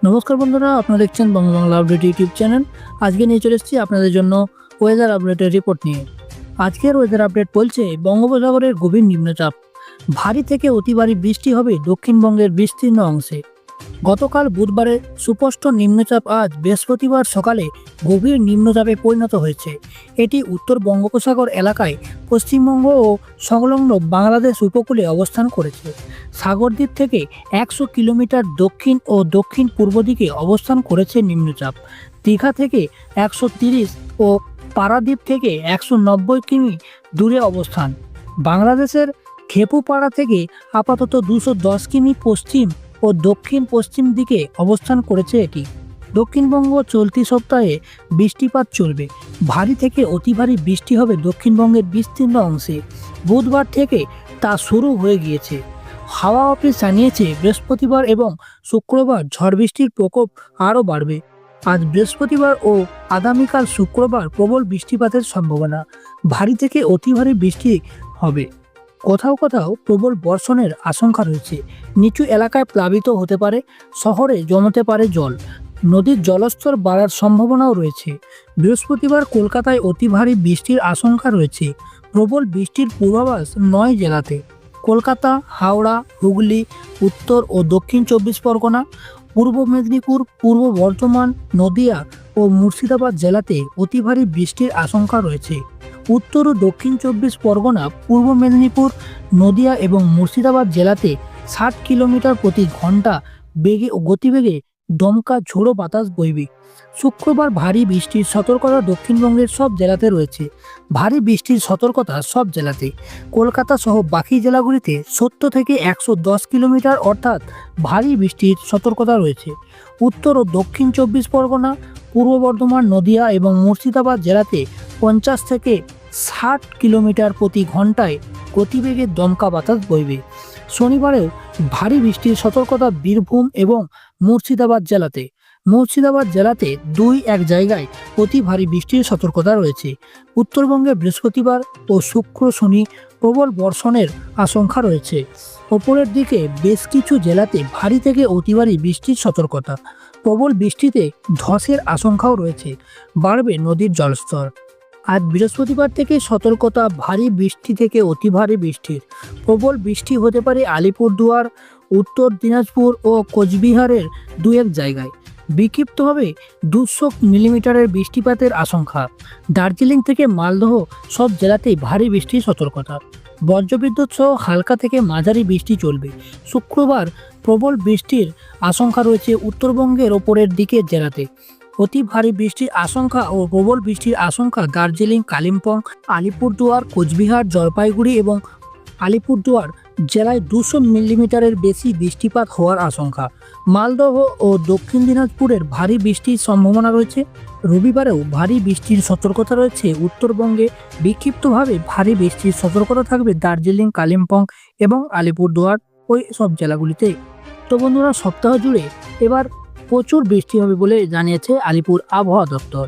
নমস্কার বন্ধুরা, আপনারা দেখছেন বাংলা আপডেট ইউটিউব চ্যানেল। আজকে নিয়ে চলে এসেছি আপনাদের জন্য ওয়েদার আপডেটের রিপোর্ট নিয়ে। আজকের ওয়েদার আপডেট বলছে বঙ্গোপসাগরের গভীর নিম্নচাপ, ভারী থেকে অতি ভারী বৃষ্টি হবে দক্ষিণবঙ্গের বিস্তীর্ণ অংশে। গতকাল বুধবারে সুস্পষ্ট নিম্নচাপ আজ বৃহস্পতিবার সকালে গভীর নিম্নচাপে পরিণত হয়েছে। এটি উত্তর বঙ্গোপসাগর এলাকায় পশ্চিমবঙ্গ ও সংলগ্ন বাংলাদেশ উপকূলে অবস্থান করেছে। সাগরদ্বীপ থেকে 100 কিলোমিটার দক্ষিণ ও দক্ষিণ পূর্ব দিকে অবস্থান করেছে নিম্নচাপ। দীঘা থেকে 130 ও পারাদ্বীপ থেকে 190 কিমি দূরে অবস্থান। বাংলাদেশের খেপুপাড়া থেকে আপাতত 210 কিমি পশ্চিম ও দক্ষিণ পশ্চিম দিকে অবস্থান করেছে এটি। দক্ষিণবঙ্গ চলতি সপ্তাহে বৃষ্টিপাত চলবে, ভারী থেকে অতি ভারী বৃষ্টি হবে দক্ষিণবঙ্গের বিস্তীর্ণ অংশে। বুধবার থেকে তা শুরু হয়ে গিয়েছে। হাওয়া অফিস জানিয়েছে বৃহস্পতিবার এবং শুক্রবার ঝড় বৃষ্টির প্রকোপ আরও বাড়বে। আজ বৃহস্পতিবার ও আগামীকাল শুক্রবার প্রবল বৃষ্টিপাতের সম্ভাবনা, ভারী থেকে অতি ভারী বৃষ্টি হবে। কোথাও কোথাও প্রবল বর্ষণের আশঙ্কা রয়েছে। নিচু এলাকায় প্লাবিত হতে পারে, শহরে জমতে পারে জল, নদীর জলস্তর বাড়ার সম্ভাবনাও রয়েছে। বৃহস্পতিবার কলকাতায় অতি ভারী বৃষ্টির আশঙ্কা রয়েছে। প্রবল বৃষ্টির পূর্বাভাস 9 জেলাতে: কলকাতা, হাওড়া, হুগলি, উত্তর ও দক্ষিণ 24 পরগনা, পূর্ব মেদিনীপুর, পূর্ব বর্ধমান, নদিয়া ও মুর্শিদাবাদ জেলাতে অতি ভারী বৃষ্টির আশঙ্কা রয়েছে। উত্তর ও দক্ষিণ 24 পরগনা, পূর্ব মেদিনীপুর, নদিয়া এবং মুর্শিদাবাদ জেলাতে 60 কিলোমিটার প্রতি ঘন্টা বেগে ও গতিবেগে দমকা ঝোড়ো বাতাস বইবে। শুক্রবার ভারী বৃষ্টির সতর্কতা দক্ষিণবঙ্গের সব জেলাতে রয়েছে। ভারী বৃষ্টির সতর্কতা সব জেলাতে। কলকাতা সহ বাকি জেলাগুলিতে 70 থেকে 110 কিলোমিটার অর্থাৎ ভারী বৃষ্টির সতর্কতা রয়েছে। উত্তর ও দক্ষিণ 24 পরগনা, পূর্ব বর্ধমান, নদিয়া এবং মুর্শিদাবাদ জেলাতে 50 থেকে 60 কিলোমিটার প্রতি ঘন্টায় গতিবেগে দমকা বাতাস বইবে। শনিবারেও ভারী বৃষ্টির সতর্কতা বীরভূম এবং মুর্শিদাবাদ জেলাতে। মুর্শিদাবাদ জেলাতে 2-1 জায়গায় অতি ভারী বৃষ্টির সতর্কতা রয়েছে। উত্তরবঙ্গে বৃহস্পতিবার ও শুক্র শনি প্রবল বর্ষণের আশঙ্কা রয়েছে। ওপরের দিকে বেশ কিছু জেলাতে ভারী থেকে অতি ভারী বৃষ্টির সতর্কতা। প্রবল বৃষ্টিতে ধসের আশঙ্কাও রয়েছে। বাড়বে নদীর জলস্তর। আজ বৃহস্পতিবার থেকে সতর্কতা ভারী বৃষ্টি থেকে অতি ভারী বৃষ্টির। প্রবল বৃষ্টি হতে পারে আলিপুরদুয়ার, উত্তর দিনাজপুর ও কোচবিহারের 2-1 জায়গায়। বিক্ষিপ্তভাবে 200 মিলিমিটারের বৃষ্টিপাতের আশঙ্কা। দার্জিলিং থেকে মালদহ সব জেলাতেই ভারী বৃষ্টির সতর্কতা। বজ্রবিদ্যুৎ সহ হালকা থেকে মাঝারি বৃষ্টি চলবে। শুক্রবার প্রবল বৃষ্টির আশঙ্কা রয়েছে উত্তরবঙ্গের ওপরের দিকের জেলাতে। অতি ভারী বৃষ্টির আশঙ্কা ও প্রবল বৃষ্টির আশঙ্কা দার্জিলিং, কালিম্পং, আলিপুরদুয়ার, কোচবিহার, জলপাইগুড়ি এবং আলিপুরদুয়ার জেলায় 200 মিলিমিটারের বেশি বৃষ্টিপাত হওয়ার আশঙ্কা। মালদহ ও দক্ষিণ দিনাজপুরের ভারী বৃষ্টির সম্ভাবনা রয়েছে। রবিবারেও ভারী বৃষ্টির সতর্কতা রয়েছে উত্তরবঙ্গে। বিক্ষিপ্তভাবে ভারী বৃষ্টির সতর্কতা থাকবে দার্জিলিং, কালিম্পং এবং আলিপুরদুয়ার ওই সব জেলাগুলিতে। তো বন্ধুরা, সপ্তাহ জুড়ে এবার প্রচুর বৃষ্টি হবে বলে জানিয়েছে আলিপুর আবহাওয়া দপ্তর।